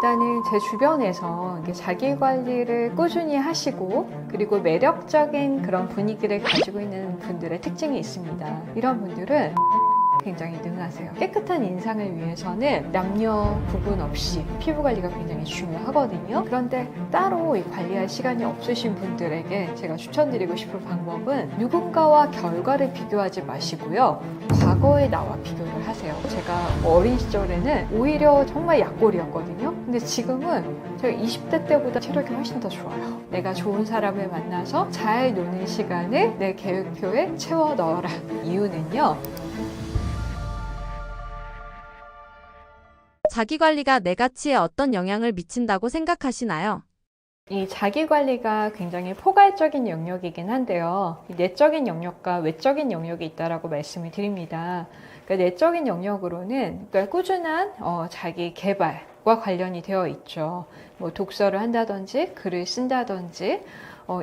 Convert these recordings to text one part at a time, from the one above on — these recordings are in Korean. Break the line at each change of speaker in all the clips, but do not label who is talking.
일단은 제 주변에서 자기 관리를 꾸준히 하시고 그리고 매력적인 그런 분위기를 가지고 있는 분들의 특징이 있습니다. 이런 분들은 굉장히 능하세요. 깨끗한 인상을 위해서는 남녀 구분 없이 피부 관리가 굉장히 중요하거든요. 그런데 따로 관리할 시간이 없으신 분들에게 제가 추천드리고 싶은 방법은 누군가와 결과를 비교하지 마시고요. 과거의 나와 비교를 하세요. 제가 어린 시절에는 오히려 정말 약골이었거든요. 근데 지금은 제가 20대 때보다 체력이 훨씬 더 좋아요. 내가 좋은 사람을 만나서 잘 노는 시간을 내 계획표에 채워 넣어라. 이유는요.
자기관리가 내 가치에 어떤 영향을 미친다고 생각하시나요?
이 자기관리가 굉장히 포괄적인 영역이긴 한데요. 내적인 영역과 외적인 영역이 있다라고 말씀을 드립니다. 그러니까 내적인 영역으로는 그러니까 꾸준한 자기 개발과 관련이 되어 있죠. 뭐 독서를 한다든지 글을 쓴다든지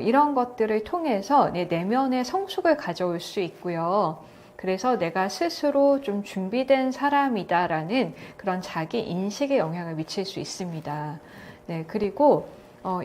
이런 것들을 통해서 내 내면의 성숙을 가져올 수 있고요. 그래서 내가 스스로 좀 준비된 사람이다라는 그런 자기 인식에 영향을 미칠 수 있습니다. 네, 그리고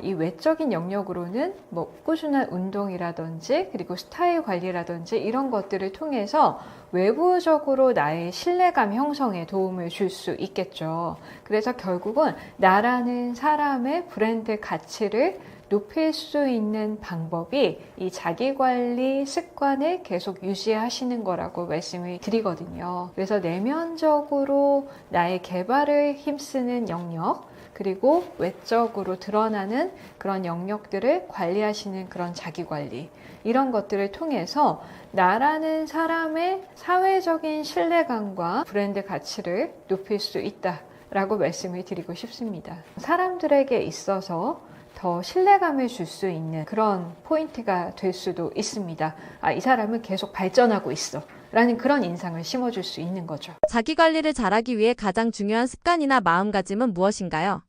이 외적인 영역으로는 뭐 꾸준한 운동이라든지 그리고 스타일 관리라든지 이런 것들을 통해서 외부적으로 나의 신뢰감 형성에 도움을 줄 수 있겠죠. 그래서 결국은 나라는 사람의 브랜드 가치를 높일 수 있는 방법이 이 자기관리 습관을 계속 유지하시는 거라고 말씀을 드리거든요. 그래서 내면적으로 나의 개발을 힘쓰는 영역, 그리고 외적으로 드러나는 그런 영역들을 관리하시는 그런 자기관리, 이런 것들을 통해서 나라는 사람의 사회적인 신뢰감과 브랜드 가치를 높일 수 있다라고 말씀을 드리고 싶습니다. 사람들에게 있어서 더 신뢰감을 줄 수 있는 그런 포인트가 될 수도 있습니다. 아, 이 사람은 계속 발전하고 있어 라는 그런 인상을 심어줄 수 있는 거죠.
자기관리를 잘하기 위해 가장 중요한 습관이나 마음가짐은 무엇인가요?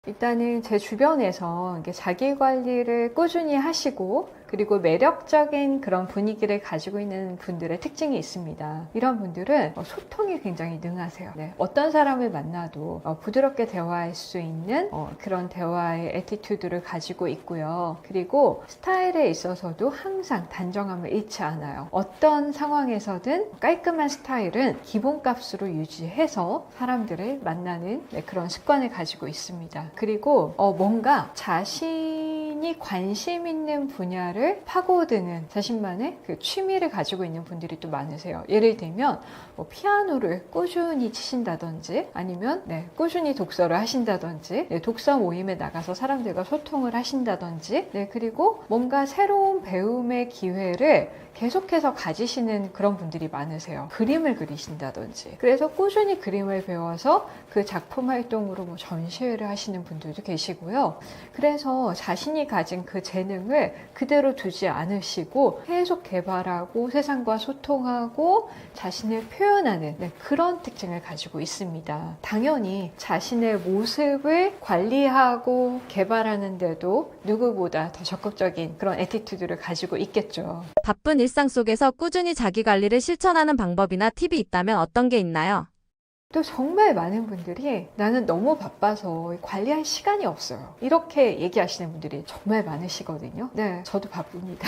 일단은 제 주변에서 자기 관리를 꾸준히 하시고 그리고 매력적인 그런 분위기를 가지고 있는 분들의 특징이 있습니다. 이런 분들은 소통이 굉장히 능하세요. 네, 어떤 사람을 만나도 부드럽게 대화할 수 있는 그런 대화의 애티튜드를 가지고 있고요. 그리고 스타일에 있어서도 항상 단정함을 잃지 않아요. 어떤 상황에서든 깔끔한 스타일은 기본값으로 유지해서 사람들을 만나는 그런 습관을 가지고 있습니다. 그리고 뭔가 자신이 관심 있는 분야를 파고드는 자신만의 그 취미를 가지고 있는 분들이 또 많으세요. 예를 들면 피아노를 꾸준히 치신다든지 아니면 꾸준히 독서를 하신다든지 독서 모임에 나가서 사람들과 소통을 하신다든지 그리고 뭔가 새로운 배움의 기회를 계속해서 가지시는 그런 분들이 많으세요. 그림을 그리신다든지 그래서 꾸준히 그림을 배워서 그 작품 활동으로 뭐 전시회를 하시는 분들도 계시고요. 그래서 자신이 가진 그 재능을 그대로 두지 않으시고 계속 개발하고 세상과 소통하고 자신을 표현하는 그런 특징을 가지고 있습니다. 당연히 자신의 모습을 관리하고 개발하는데도 누구보다 더 적극적인 그런 애티튜드를 가지고 있겠죠.
바쁜 일상 속에서 꾸준히 자기관리를 실천하는 방법이나 팁이 있다면 어떤 게 있나요?
또 정말 많은 분들이 나는 너무 바빠서 관리할 시간이 없어요. 이렇게 얘기하시는 분들이 정말 많으시거든요. 네, 저도 바쁩니다.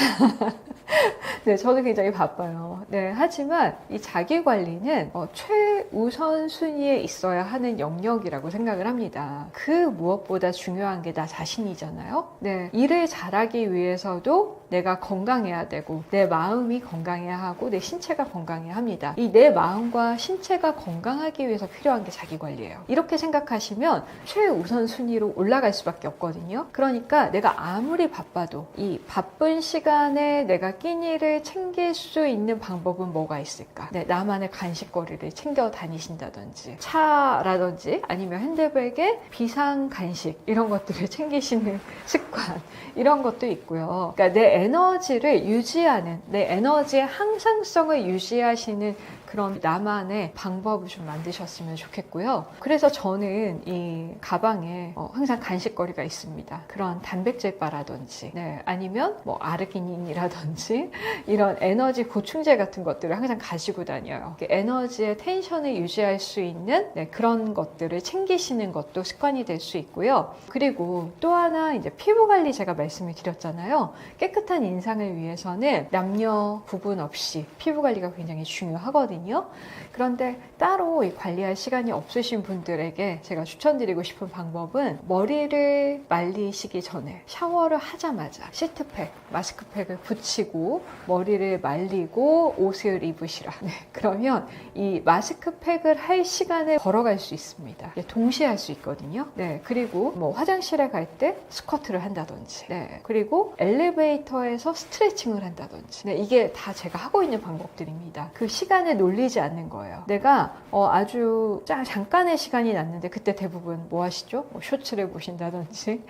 네, 저도 굉장히 바빠요. 네, 하지만 이 자기 관리는 최우선 순위에 있어야 하는 영역이라고 생각을 합니다. 그 무엇보다 중요한 게 나 자신이잖아요. 네, 일을 잘하기 위해서도 내가 건강해야 되고 내 마음이 건강해야 하고 내 신체가 건강해야 합니다. 이 내 마음과 신체가 건강하기 위해서 필요한 게 자기관리예요. 이렇게 생각하시면 최우선 순위로 올라갈 수밖에 없거든요. 그러니까 내가 아무리 바빠도 이 바쁜 시간에 내가 끼니를 챙길 수 있는 방법은 뭐가 있을까? 나만의 간식거리를 챙겨 다니신다든지 차라든지 아니면 핸드백에 비상 간식 이런 것들을 챙기시는 습관 이런 것도 있고요. 그러니까 내 에너지를 유지하는 내 에너지의 항상성을 유지하시는 그런 나만의 방법을 좀 만드셨으면 좋겠고요. 그래서 저는 이 가방에 항상 간식거리가 있습니다. 그런 단백질 바라든지 아니면 뭐 아르기닌이라든지 이런 에너지 보충제 같은 것들을 항상 가지고 다녀요. 에너지의 텐션을 유지할 수 있는 그런 것들을 챙기시는 것도 습관이 될 수 있고요. 그리고 또 하나 이제 피부 관리 제가 말씀을 드렸잖아요. 깨끗한 인상을 위해서는 남녀 구분 없이 피부 관리가 굉장히 중요하거든요. 그런데 따로 이 관리할 시간이 없으신 분들에게 제가 추천드리고 싶은 방법은 머리를 말리시기 전에 샤워를 하자마자 시트팩, 마스크팩을 붙이고 머리를 말리고 옷을 입으시라. 그러면 이 마스크팩을 할 시간을 벌어갈 수 있습니다. 동시에 할 수 있거든요. 그리고 뭐 화장실에 갈 때 스쿼트를 한다든지, 그리고 엘리베이터에서 스트레칭을 한다든지, 이게 다 제가 하고 있는 방법들입니다. 그 시간을 놀리지 않는 거예요. 내가 아주 잠깐의 시간이 났는데 그때 대부분 뭐 하시죠? 뭐 쇼츠를 보신다든지,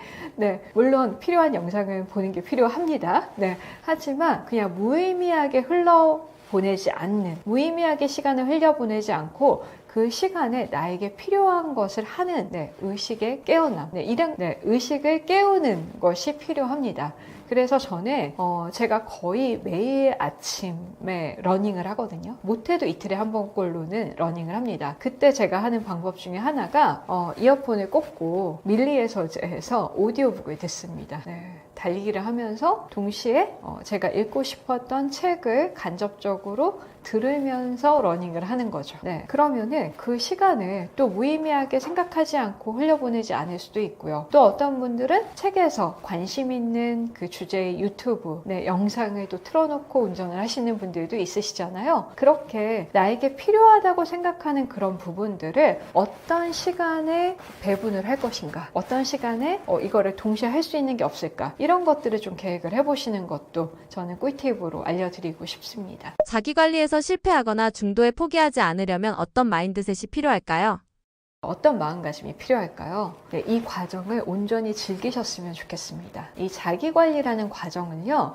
물론 필요한 영상을 보는 게 필요합니다. 하지만 그냥 무의미하게 흘러보내지 않는, 무의미하게 시간을 흘려보내지 않고 그 시간에 나에게 필요한 것을 하는 의식의 깨어남, 이런 의식을 깨우는 것이 필요합니다. 그래서 저는 제가 거의 매일 아침에 러닝을 하거든요. 못해도 이틀에 한 번꼴로는 러닝을 합니다. 그때 제가 하는 방법 중에 하나가 이어폰을 꽂고 밀리에서제에서 오디오북을 듣습니다. 달리기를 하면서 동시에 제가 읽고 싶었던 책을 간접적으로 들으면서 러닝을 하는 거죠. 그러면은 그 시간을 또 무의미하게 생각하지 않고 흘려보내지 않을 수도 있고요. 또 어떤 분들은 책에서 관심 있는 그 주제의 유튜브 영상을 또 틀어놓고 운전을 하시는 분들도 있으시잖아요. 그렇게 나에게 필요하다고 생각하는 그런 부분들을 어떤 시간에 배분을 할 것인가, 어떤 시간에 이거를 동시에 할 수 있는 게 없을까, 이런 것들을 좀 계획을 해보시는 것도 저는 꿀팁으로 알려드리고 싶습니다.
자기관리에서 실패하거나 중도에 포기하지 않으려면 어떤 마인드셋이 필요할까요?
어떤 마음가짐이 필요할까요? 이 과정을 온전히 즐기셨으면 좋겠습니다. 이 자기관리라는 과정은요,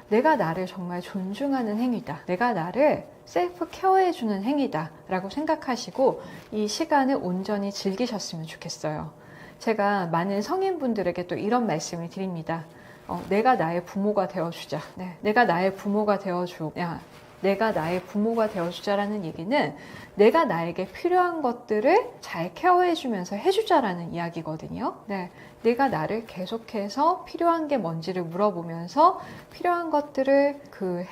내가 나를 정말 존중하는 행위다, 내가 나를 셀프 케어해주는 행위다 라고 생각하시고 이 시간을 온전히 즐기셨으면 좋겠어요. 제가 많은 성인분들에게 또 이런 말씀을 드립니다. 내가 나의 부모가 되어주자. 내가 나의 부모가 되어주냐. 내가 나의 부모가 되어주자라는 얘기는 내가 나에게 필요한 것들을 잘 케어해주면서 해주자라는 이야기거든요. 내가 나를 계속해서 필요한 게 뭔지를 물어보면서 필요한 것들을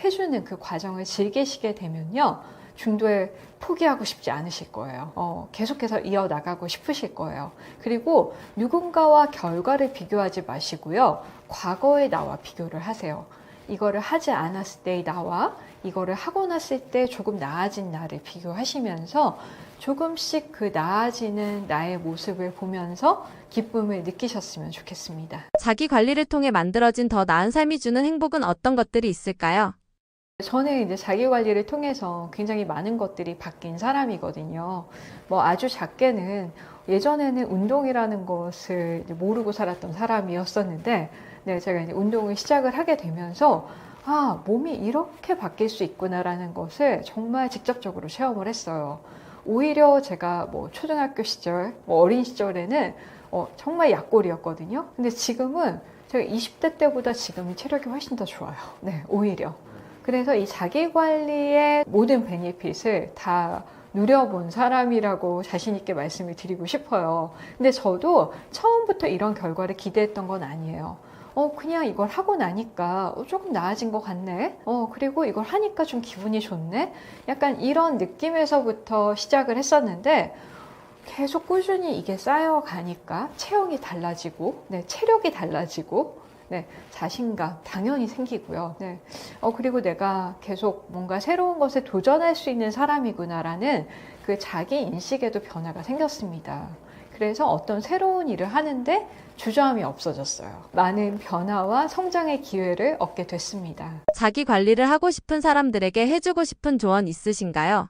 해주는 그 과정을 즐기시게 되면요. 중도에 포기하고 싶지 않으실 거예요. 계속해서 이어나가고 싶으실 거예요. 그리고 누군가와 결과를 비교하지 마시고요. 과거의 나와 비교를 하세요. 이거를 하지 않았을 때의 나와 이거를 하고 났을 때 조금 나아진 나를 비교하시면서 조금씩 그 나아지는 나의 모습을 보면서 기쁨을 느끼셨으면 좋겠습니다.
자기관리를 통해 만들어진 더 나은 삶이 주는 행복은 어떤 것들이 있을까요?
저는 이제 자기관리를 통해서 굉장히 많은 것들이 바뀐 사람이거든요. 뭐 아주 작게는 예전에는 운동이라는 것을 모르고 살았던 사람이었었는데, 제가 이제 운동을 시작을 하게 되면서 몸이 이렇게 바뀔 수 있구나라는 것을 정말 직접적으로 체험을 했어요. 오히려 제가 뭐 초등학교 시절, 어린 시절에는 정말 약골이었거든요. 근데 지금은 제가 20대 때보다 지금이 체력이 훨씬 더 좋아요. 오히려. 그래서 이 자기관리의 모든 베니핏을 다 누려본 사람이라고 자신 있게 말씀을 드리고 싶어요. 근데 저도 처음부터 이런 결과를 기대했던 건 아니에요. 그냥 이걸 하고 나니까 조금 나아진 것 같네. 그리고 이걸 하니까 좀 기분이 좋네. 약간 이런 느낌에서부터 시작을 했었는데 계속 꾸준히 이게 쌓여가니까 체형이 달라지고, 체력이 달라지고, 자신감 당연히 생기고요. 그리고 내가 계속 뭔가 새로운 것에 도전할 수 있는 사람이구나라는 그 자기 인식에도 변화가 생겼습니다. 그래서 어떤 새로운 일을 하는데 주저함이 없어졌어요. 많은 변화와 성장의 기회를 얻게 됐습니다.
자기관리를 하고 싶은 사람들에게 해주고 싶은 조언 있으신가요?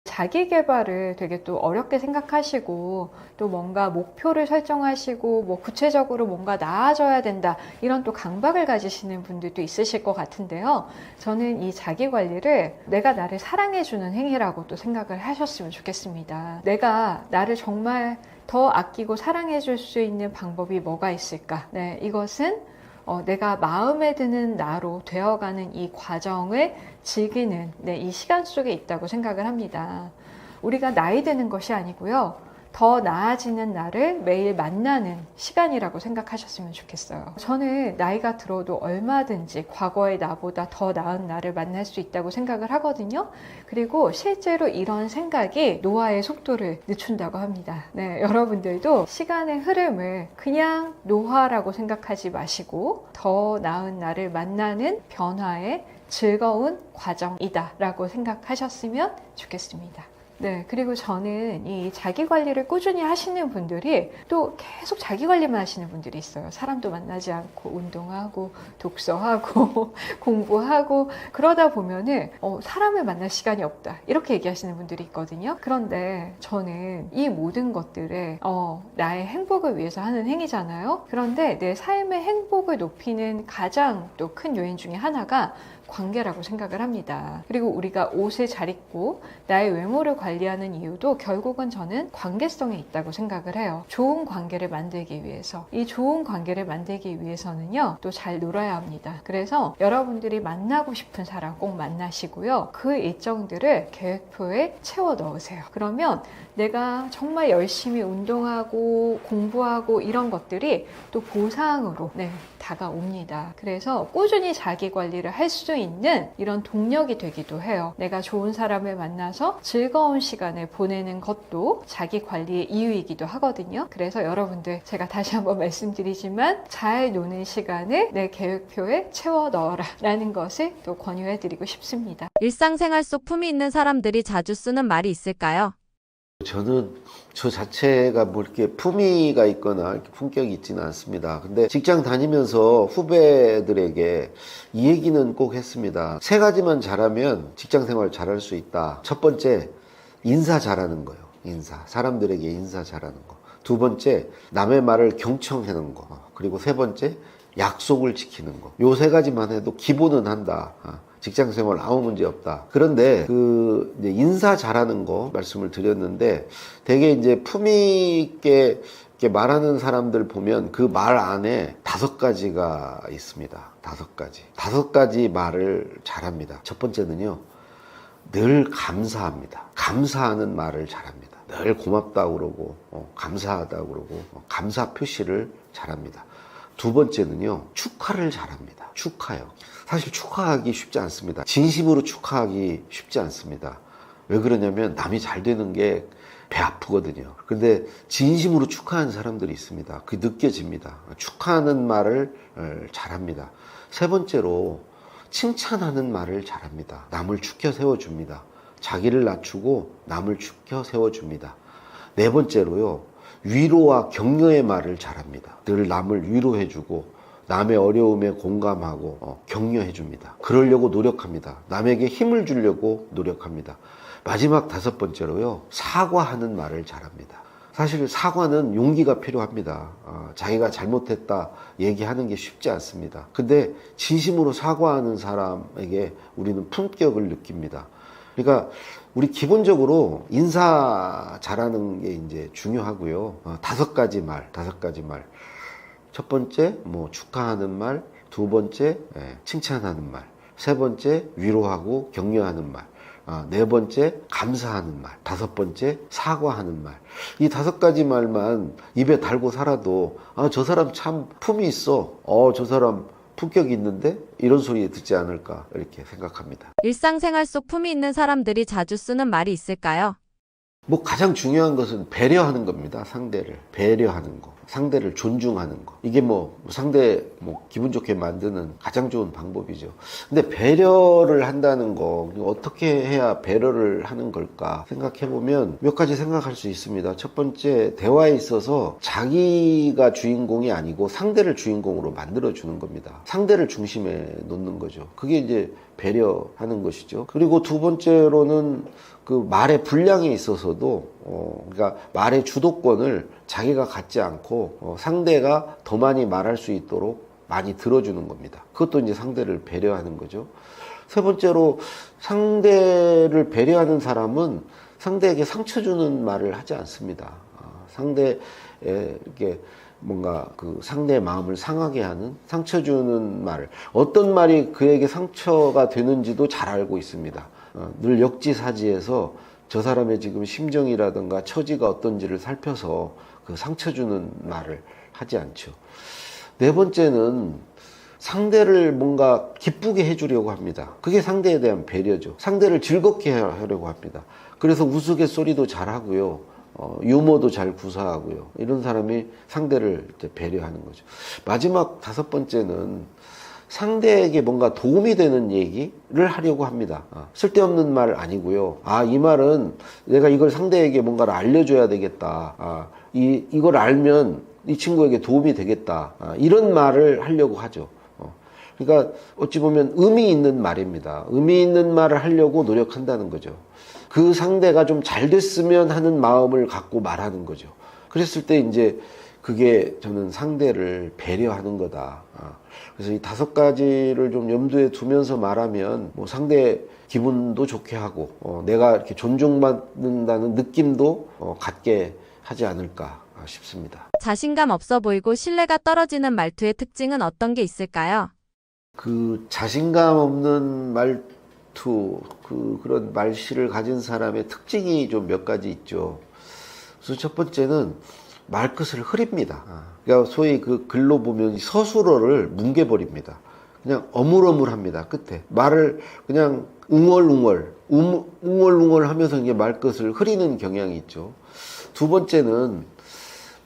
자기 개발을 되게 또 어렵게 생각하시고 또 뭔가 목표를 설정하시고 뭐 구체적으로 뭔가 나아져야 된다 이런 또 강박을 가지시는 분들도 있으실 것 같은데요. 저는 이 자기 관리를 내가 나를 사랑해주는 행위라고 또 생각을 하셨으면 좋겠습니다. 내가 나를 정말 더 아끼고 사랑해줄 수 있는 방법이 뭐가 있을까? 네, 이것은 내가 마음에 드는 나로 되어가는 이 과정을 즐기는 이 시간 속에 있다고 생각을 합니다. 우리가 나이 드는 것이 아니고요. 더 나아지는 나를 매일 만나는 시간이라고 생각하셨으면 좋겠어요. 저는 나이가 들어도 얼마든지 과거의 나보다 더 나은 나를 만날 수 있다고 생각을 하거든요. 그리고 실제로 이런 생각이 노화의 속도를 늦춘다고 합니다. 네, 여러분들도 시간의 흐름을 그냥 노화라고 생각하지 마시고 더 나은 나를 만나는 변화의 즐거운 과정이다 라고 생각하셨으면 좋겠습니다. 네, 그리고 저는 이 자기 관리를 꾸준히 하시는 분들이 또 계속 자기 관리만 하시는 분들이 있어요. 사람도 만나지 않고 운동하고 독서하고 공부하고 그러다 보면은 사람을 만날 시간이 없다 이렇게 얘기하시는 분들이 있거든요. 그런데 저는 이 모든 것들을 나의 행복을 위해서 하는 행위잖아요. 그런데 내 삶의 행복을 높이는 가장 또 큰 요인 중에 하나가 관계라고 생각을 합니다. 그리고 우리가 옷을 잘 입고 나의 외모를 관리하는 이유도 결국은 저는 관계성에 있다고 생각을 해요. 좋은 관계를 만들기 위해서. 이 좋은 관계를 만들기 위해서는요, 또 잘 놀아야 합니다. 그래서 여러분들이 만나고 싶은 사람 꼭 만나시고요. 그 일정들을 계획표에 채워 넣으세요. 그러면 내가 정말 열심히 운동하고 공부하고 이런 것들이 또 보상으로 다가옵니다. 그래서 꾸준히 자기 관리를 할 수 있는 이런 동력이 되기도 해요. 내가 좋은 사람을 만나서 즐거운 시간을 보내는 것도 자기 관리의 이유이기도 하거든요. 그래서 여러분들 제가 다시 한번 말씀드리지만 잘 노는 시간을 내 계획표에 채워 넣어라 라는 것을 또 권유해 드리고 싶습니다.
일상생활 속 품위 있는 사람들이 자주 쓰는 말이 있을까요?
저는 저 자체가 뭐 이렇게 품위가 있거나 이렇게 품격이 있지는 않습니다. 근데 직장 다니면서 후배들에게 이 얘기는 꼭 했습니다. 세 가지만 잘하면 직장 생활 잘할 수 있다. 첫 번째, 인사 잘하는 거예요. 인사. 사람들에게 인사 잘하는 거. 두 번째, 남의 말을 경청하는 거. 그리고 세 번째, 약속을 지키는 거. 요 세 가지만 해도 기본은 한다. 직장 생활 아무 문제 없다. 그런데 이제 인사 잘하는 거 말씀을 드렸는데 되게 이제 품위 있게 이렇게 말하는 사람들 보면 그 말 안에 5가지가 있습니다. 5가지. 5가지 말을 잘합니다. 첫 번째는요. 늘 감사합니다. 감사하는 말을 잘합니다. 늘 고맙다고 그러고 감사하다고 그러고 감사 표시를 잘합니다. 두 번째는요. 축하를 잘합니다. 축하요. 사실 축하하기 쉽지 않습니다. 진심으로 축하하기 쉽지 않습니다. 왜 그러냐면 남이 잘 되는 게 배 아프거든요. 근데 진심으로 축하하는 사람들이 있습니다. 그게 느껴집니다. 축하하는 말을 잘합니다. 세 번째로 칭찬하는 말을 잘합니다. 남을 축켜 세워줍니다. 자기를 낮추고 남을 축켜 세워줍니다. 네 번째로요. 위로와 격려의 말을 잘합니다. 늘 남을 위로해주고 남의 어려움에 공감하고 격려해줍니다. 그러려고 노력합니다. 남에게 힘을 주려고 노력합니다. 마지막 5번째로요. 사과하는 말을 잘합니다. 사실 사과는 용기가 필요합니다. 자기가 잘못했다 얘기하는 게 쉽지 않습니다. 근데 진심으로 사과하는 사람에게 우리는 품격을 느낍니다. 그러니까 우리 기본적으로 인사 잘하는 게 이제 중요하고요. 5가지 말. 첫 번째, 축하하는 말. 두 번째, 칭찬하는 말. 세 번째, 위로하고 격려하는 말. 네 번째, 감사하는 말. 5번째, 사과하는 말. 이 5가지 말만 입에 달고 살아도, 저 사람 참 품이 있어. 저 사람 품격이 있는데? 이런 소리 듣지 않을까, 이렇게 생각합니다.
일상생활 속 품위 있는 사람들이 자주 쓰는 말이 있을까요?
가장 중요한 것은 배려하는 겁니다. 상대를. 배려하는 거. 상대를 존중하는 거. 이게 상대 기분 좋게 만드는 가장 좋은 방법이죠. 근데 배려를 한다는 거, 어떻게 해야 배려를 하는 걸까 생각해보면 몇 가지 생각할 수 있습니다. 첫 번째, 대화에 있어서 자기가 주인공이 아니고 상대를 주인공으로 만들어주는 겁니다. 상대를 중심에 놓는 거죠. 그게 이제 배려하는 것이죠. 그리고 두 번째로는 그 말의 분량에 있어서도 그러니까 말의 주도권을 자기가 갖지 않고 상대가 더 많이 말할 수 있도록 많이 들어주는 겁니다. 그것도 이제 상대를 배려하는 거죠. 세 번째로 상대를 배려하는 사람은 상대에게 상처 주는 말을 하지 않습니다. 상대에 이렇게 뭔가 그 상대의 마음을 상하게 하는 상처 주는 말, 어떤 말이 그에게 상처가 되는지도 잘 알고 있습니다. 늘 역지사지해서 저 사람의 지금 심정이라든가 처지가 어떤지를 살펴서 그 상처 주는 말을 하지 않죠. 네 번째는 상대를 뭔가 기쁘게 해주려고 합니다. 그게 상대에 대한 배려죠. 상대를 즐겁게 하려고 합니다. 그래서 우스갯소리도 잘하고요. 유머도 잘 구사하고요. 이런 사람이 상대를 이제 배려하는 거죠. 마지막 다섯 번째는 상대에게 뭔가 도움이 되는 얘기를 하려고 합니다. 쓸데없는 말 아니고요. 이 말은 내가 이걸 상대에게 뭔가를 알려줘야 되겠다. 이걸 알면 이 친구에게 도움이 되겠다. 이런 말을 하려고 하죠. 그러니까 어찌 보면 의미 있는 말입니다. 의미 있는 말을 하려고 노력한다는 거죠. 그 상대가 좀 잘 됐으면 하는 마음을 갖고 말하는 거죠. 그랬을 때 이제 그게 저는 상대를 배려하는 거다. 그래서 이 다섯 가지를 좀 염두에 두면서 말하면 뭐 상대 기분도 좋게 하고 내가 이렇게 존중받는다는 느낌도 갖게 하지 않을까 싶습니다.
자신감 없어 보이고 신뢰가 떨어지는 말투의 특징은 어떤 게 있을까요?
그 자신감 없는 말투, 그런 말씨를 가진 사람의 특징이 좀 몇 가지 있죠. 그래서 첫 번째는 말끝을 흐립니다. 그러니까 소위 그 글로 보면 서술어를 뭉개버립니다. 그냥 어물어물합니다. 끝에 말을 그냥 웅얼웅얼 하면서 이게 말끝을 흐리는 경향이 있죠. 두 번째는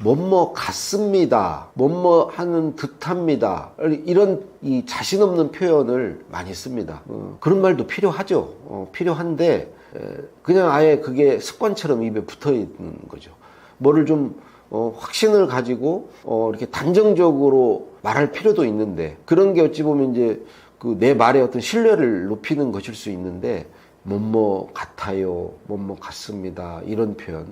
뭐뭐 같습니다. 뭐뭐 하는 듯합니다. 이런 이 자신 없는 표현을 많이 씁니다. 그런 말도 필요하죠. 필요한데 그냥 아예 그게 습관처럼 입에 붙어 있는 거죠. 뭐를 좀 확신을 가지고 이렇게 단정적으로 말할 필요도 있는데 그런 게 어찌 보면 이제 그 내 말의 어떤 신뢰를 높이는 것일 수 있는데 뭐뭐 같아요, 뭐뭐 같습니다 이런 표현.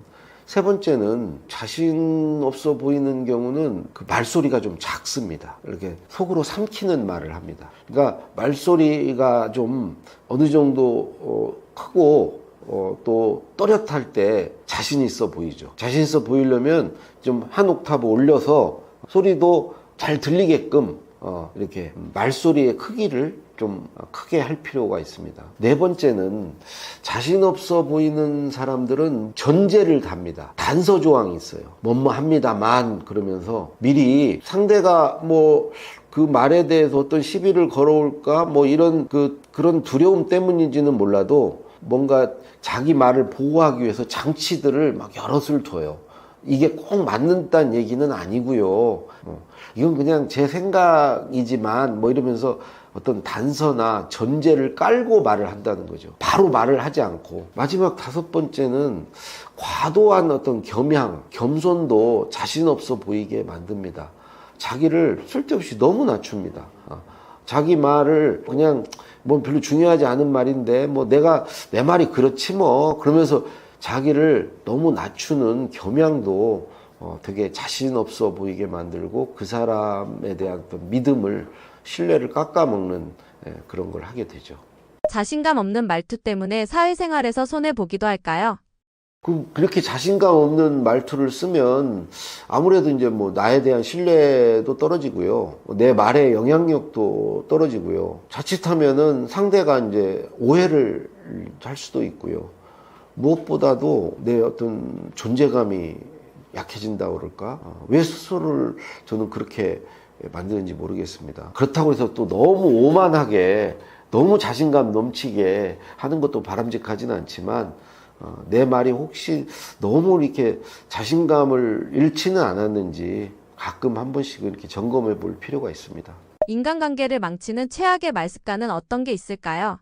세 번째는 자신 없어 보이는 경우는 그 말소리가 좀 작습니다. 이렇게 속으로 삼키는 말을 합니다. 그러니까 말소리가 좀 어느 정도 크고 또 또렷할 때 자신 있어 보이죠. 자신 있어 보이려면 좀 한 옥타브 올려서 소리도 잘 들리게끔 이렇게 말소리의 크기를 좀 크게 할 필요가 있습니다. 네 번째는 자신 없어 보이는 사람들은 전제를 답니다. 단서 조항이 있어요. 뭐뭐 합니다만 그러면서 미리 상대가 뭐 그 말에 대해서 어떤 시비를 걸어올까 뭐 이런 그런 두려움 때문인지는 몰라도 뭔가 자기 말을 보호하기 위해서 장치들을 막 여럿을 둬요. 이게 꼭 맞는다는 얘기는 아니고요. 이건 그냥 제 생각이지만 뭐 이러면서 어떤 단서나 전제를 깔고 말을 한다는 거죠. 바로 말을 하지 않고. 마지막 다섯 번째는 과도한 어떤 겸양, 겸손도 자신 없어 보이게 만듭니다. 자기를 쓸데없이 너무 낮춥니다. 자기 말을 그냥 뭐 별로 중요하지 않은 말인데 뭐 내 말이 그렇지 뭐 그러면서 자기를 너무 낮추는 겸양도 되게 자신 없어 보이게 만들고 그 사람에 대한 어떤 믿음을 신뢰를 깎아먹는 그런 걸 하게 되죠.
자신감 없는 말투 때문에 사회생활에서 손해보기도 할까요?
그렇게 자신감 없는 말투를 쓰면 아무래도 이제 뭐 나에 대한 신뢰도 떨어지고요. 내 말의 영향력도 떨어지고요. 자칫하면은 상대가 이제 오해를 할 수도 있고요. 무엇보다도 내 어떤 존재감이 약해진다고 그럴까? 왜 스스로를 저는 그렇게 만드는지 모르겠습니다. 그렇다고 해서 또 너무 오만하게 너무 자신감 넘치게 하는 것도 바람직하지는 않지만 내 말이 혹시 너무 이렇게 자신감을 잃지는 않았는지 가끔 한 번씩 이렇게 점검해 볼 필요가 있습니다.
인간관계를 망치는 최악의 말습관은 어떤 게 있을까요?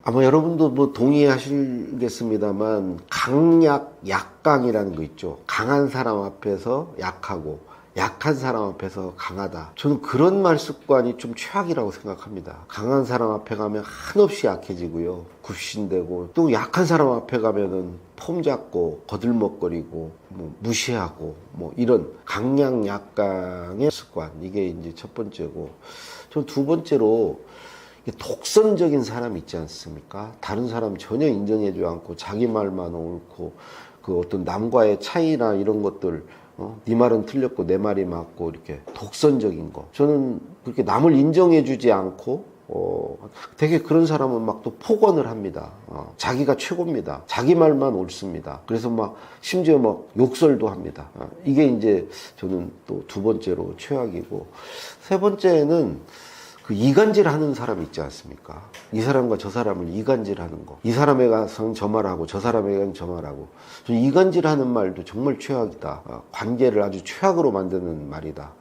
아마 여러분도 뭐 동의하시겠습니다만 강약, 약강이라는 거 있죠. 강한 사람 앞에서 약하고 약한 사람 앞에서 강하다. 저는 그런 말 습관이 좀 최악이라고 생각합니다. 강한 사람 앞에 가면 한없이 약해지고요. 굽신대고, 또 약한 사람 앞에 가면은 폼 잡고 거들먹거리고 뭐 무시하고 뭐 이런 강약 약강의 습관, 이게 이제 첫 번째고, 전 두 번째로 독선적인 사람 있지 않습니까? 다른 사람 전혀 인정해주지 않고 자기 말만 옳고, 그 어떤 남과의 차이나 이런 것들, 네 말은 틀렸고 내 말이 맞고, 이렇게 독선적인 거. 저는 그렇게 남을 인정해주지 않고 되게 그런 사람은 막 또 폭언을 합니다. 자기가 최고입니다. 자기 말만 옳습니다. 그래서 막 심지어 막 욕설도 합니다. 이게 이제 저는 또 두 번째로 최악이고, 세 번째는 그 이간질 하는 사람 있지 않습니까? 이 사람과 저 사람을 이간질 하는 거. 이 사람에 가서는 저 말하고 저 사람에 가서는 저 말하고. 저는 이간질 하는 말도 정말 최악이다. 관계를 아주 최악으로 만드는 말이다.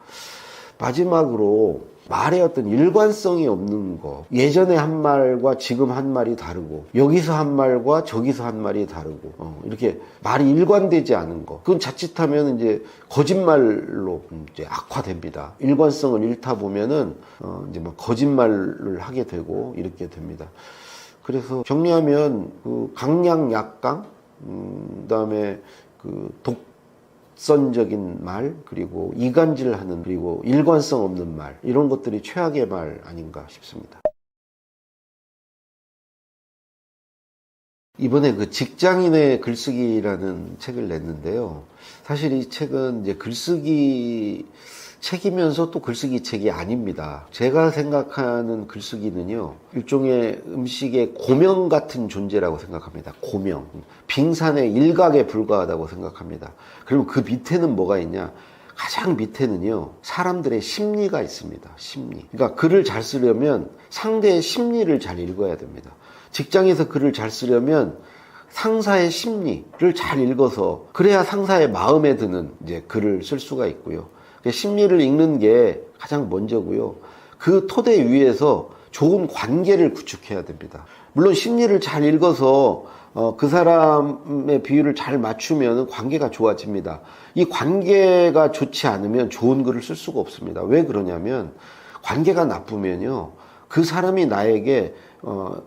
마지막으로 말의 어떤 일관성이 없는 거. 예전에 한 말과 지금 한 말이 다르고, 여기서 한 말과 저기서 한 말이 다르고, 이렇게 말이 일관되지 않은 거. 그건 자칫하면 이제 거짓말로 이제 악화됩니다. 일관성을 잃다 보면은 이제 막 거짓말을 하게 되고 이렇게 됩니다. 그래서 정리하면 그 강약 약강, 그다음에 그 독선적인 말, 그리고 이간질하는, 그리고 일관성 없는 말, 이런 것들이 최악의 말 아닌가 싶습니다. 이번에 그 직장인의 글쓰기라는 책을 냈는데요. 사실 이 책은 이제 글쓰기 책이면서 또 글쓰기 책이 아닙니다. 제가 생각하는 글쓰기는요, 일종의 음식의 고명 같은 존재라고 생각합니다. 고명. 빙산의 일각에 불과하다고 생각합니다. 그리고 그 밑에는 뭐가 있냐? 가장 밑에는요, 사람들의 심리가 있습니다. 심리. 그러니까 글을 잘 쓰려면 상대의 심리를 잘 읽어야 됩니다. 직장에서 글을 잘 쓰려면 상사의 심리를 잘 읽어서, 그래야 상사의 마음에 드는 이제 글을 쓸 수가 있고요. 심리를 읽는 게 가장 먼저고요. 그 토대 위에서 좋은 관계를 구축해야 됩니다. 물론 심리를 잘 읽어서 그 사람의 비율을 잘 맞추면 관계가 좋아집니다. 이 관계가 좋지 않으면 좋은 글을 쓸 수가 없습니다. 왜 그러냐면, 관계가 나쁘면요, 그 사람이 나에게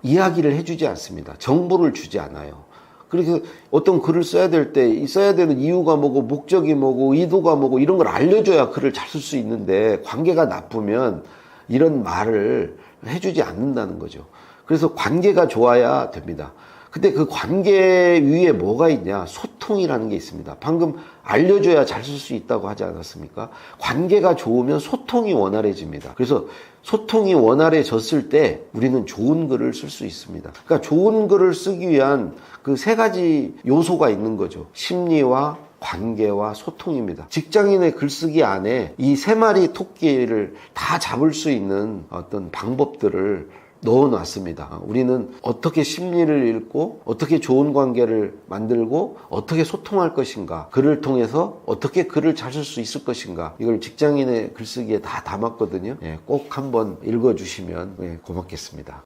이야기를 해주지 않습니다. 정보를 주지 않아요. 그래서 어떤 글을 써야 될 때 써야 되는 이유가 뭐고, 목적이 뭐고, 의도가 뭐고, 이런 걸 알려줘야 글을 잘 쓸 수 있는데, 관계가 나쁘면 이런 말을 해주지 않는다는 거죠. 그래서 관계가 좋아야 됩니다. 근데 그 관계 위에 뭐가 있냐? 소통이라는 게 있습니다. 방금 알려줘야 잘 쓸 수 있다고 하지 않았습니까? 관계가 좋으면 소통이 원활해집니다. 그래서 소통이 원활해졌을 때 우리는 좋은 글을 쓸 수 있습니다. 그러니까 좋은 글을 쓰기 위한 그 세 가지 요소가 있는 거죠. 심리와 관계와 소통입니다. 직장인의 글쓰기 안에 이 세 마리 토끼를 다 잡을 수 있는 어떤 방법들을 넣어놨습니다. 우리는 어떻게 심리를 읽고, 어떻게 좋은 관계를 만들고, 어떻게 소통할 것인가, 글을 통해서 어떻게 글을 잘 쓸 수 있을 것인가, 이걸 직장인의 글쓰기에 다 담았거든요. 꼭 한번 읽어주시면 고맙겠습니다.